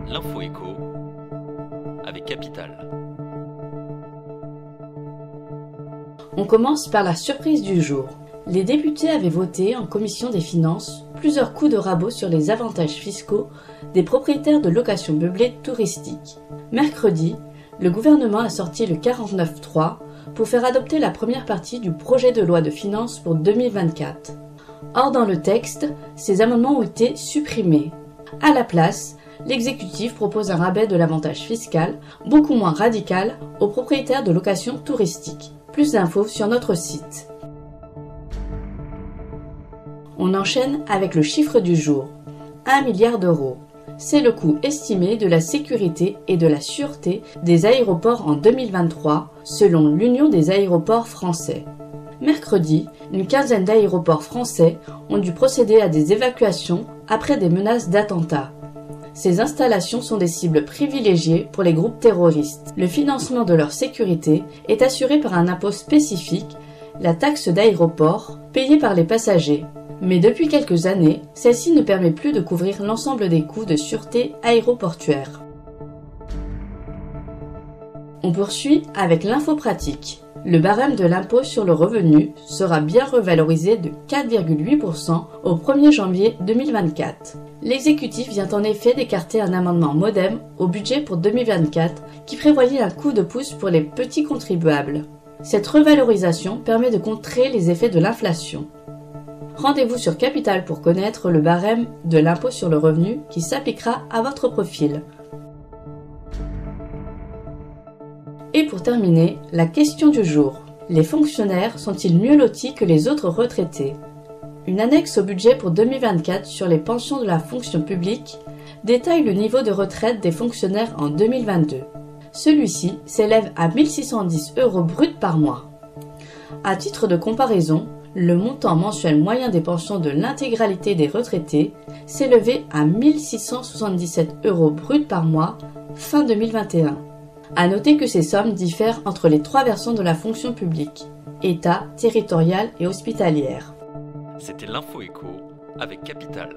L'info écho avec Capital. On commence par la surprise du jour. Les députés avaient voté en commission des finances plusieurs coups de rabot sur les avantages fiscaux des propriétaires de locations meublées touristiques. Mercredi, le gouvernement a sorti le 49.3 pour faire adopter la première partie du projet de loi de finances pour 2024. Or, dans le texte, ces amendements ont été supprimés. À la place, l'exécutif propose un rabais de l'avantage fiscal beaucoup moins radical aux propriétaires de locations touristiques. Plus d'infos sur notre site. On enchaîne avec le chiffre du jour. 1 milliard d'euros. C'est le coût estimé de la sécurité et de la sûreté des aéroports en 2023, selon l'Union des aéroports français. Mercredi, une quinzaine d'aéroports français ont dû procéder à des évacuations après des menaces d'attentats. Ces installations sont des cibles privilégiées pour les groupes terroristes. Le financement de leur sécurité est assuré par un impôt spécifique, la taxe d'aéroport, payée par les passagers. Mais depuis quelques années, celle-ci ne permet plus de couvrir l'ensemble des coûts de sûreté aéroportuaire. On poursuit avec l'info pratique. Le barème de l'impôt sur le revenu sera bien revalorisé de 4,8% au 1er janvier 2024. L'exécutif vient en effet d'écarter un amendement MODEM au budget pour 2024 qui prévoyait un coup de pouce pour les petits contribuables. Cette revalorisation permet de contrer les effets de l'inflation. Rendez-vous sur Capital pour connaître le barème de l'impôt sur le revenu qui s'appliquera à votre profil. Et pour terminer, la question du jour. Les fonctionnaires sont-ils mieux lotis que les autres retraités ? Une annexe au budget pour 2024 sur les pensions de la fonction publique détaille le niveau de retraite des fonctionnaires en 2022. Celui-ci s'élève à 1 610 € bruts par mois. À titre de comparaison, le montant mensuel moyen des pensions de l'intégralité des retraités s'élevait à 1 677 € bruts par mois fin 2021. À noter que ces sommes diffèrent entre les trois versants de la fonction publique, État, territoriale et hospitalière. C'était l'info écho avec Capital.